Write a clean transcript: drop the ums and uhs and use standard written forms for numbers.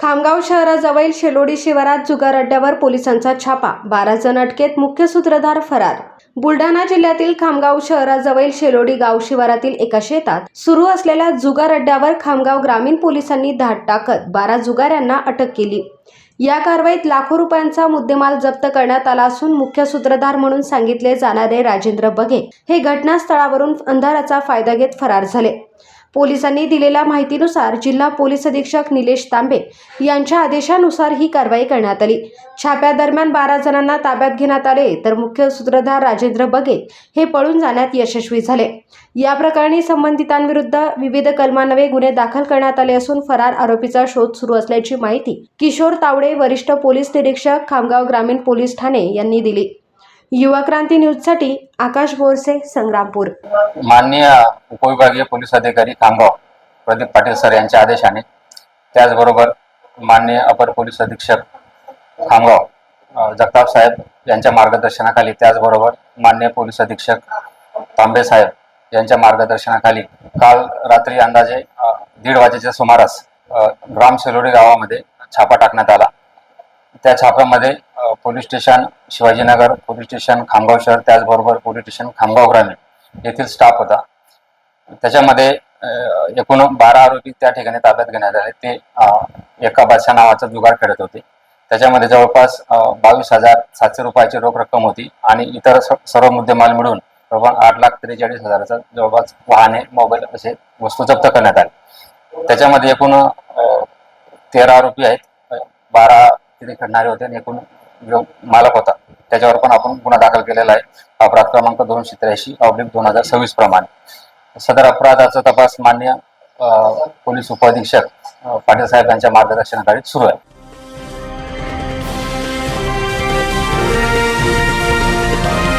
खामगाव शहराजवळील शेलोडी शिवारात जुगार अड्ड्यावर पोलिसांचा छापा, 12 जण अटकेत, मुख्य सूत्रधार फरार। बुलढाणा जिल्ह्यातील खामगाव शहराजवळील शेलोडी गाव शिवारातील एका शेतात सुरू असलेल्या जुगार अड्ड्यावर खामगाव ग्रामीण पोलिसांनी धाड टाकत 12 जुगाऱ्यांना अटक केली। या कारवाईत लाखो रुपयांचा मुद्देमाल जप्त करण्यात आला असून मुख्य सूत्रधार म्हणून सांगितले जाणारे राजेंद्र बघे हे घटनास्थळावरून अंधाराचा फायदा घेत फरार झाले। पोलिसांनी दिलेल्या माहितीनुसार जिल्हा पोलीस अधीक्षक निलेश तांबे यांच्या आदेशानुसार ही कारवाई करण्यात आली। छाप्यादरम्यान 12 जणांना ताब्यात घेण्यात आले, तर मुख्य सूत्रधार राजेंद्र बघे हे पळून जाण्यात यशस्वी झाले। या प्रकरणी संबंधितांविरुद्ध विविध कलमान्वये गुन्हे दाखल करण्यात आले असून फरार आरोपीचा शोध सुरू असल्याची माहिती किशोर तावडे, वरिष्ठ पोलीस निरीक्षक, खामगाव ग्रामीण पोलीस ठाणे यांनी दिली। युवा क्रांती न्यूजसाठी आकाश बोरसे, संग्रामपूर। माननीय उपविभागीय पोलीस अधिकारी खामगाव प्रदीप पाटील सर यांच्या आदेशाने, त्याचबरोबर माननीय अपर पोलीस अधीक्षक खामगाव जगताप साहेब यांच्या मार्गदर्शनाखाली, त्याचबरोबर माननीय पोलीस अधीक्षक तांबे साहेब यांच्या मार्गदर्शनाखाली काल रात्री अंदाजे 1:30 वाजेच्या सुमारास ग्राम शेलोडी गावामध्ये छापा टाकण्यात आला। त्या छाप्यामध्ये police station Shivajinagar, police station Khamgaon शहर, त्याचबरोबर पोलीस स्टेशन खामगाव ग्रामीण येथील स्टाफ होता। त्याच्यामध्ये एकूण 12 आरोपी त्या ठिकाणी ताब्यात घेण्यात आले। ते एका बादशाह नावाचा जुगार खेळत होते। त्याच्यामध्ये जवळपास 22,700 रुपयाची रोख रक्कम होती आणि इतर सर्व मुद्देमाल मिळून 8,43,000चा जवळपास वाहने, मोबाईल असे वस्तू जप्त करण्यात आले। त्याच्यामध्ये एकूण 13 आरोपी आहेत, 12 तिथे खेळणारे होते आणि एकूण जो मालक होता त्याच्यावर पण आपण गुन्हा दाखल केलेला आहे, अपराध क्रमांक 283/2026 प्रमाणे। सदर अपराधाचा तपास माननीय पोलीस उपअधीक्षक पाटील साहेब यांच्या मार्गदर्शनाखाली सुरू आहे।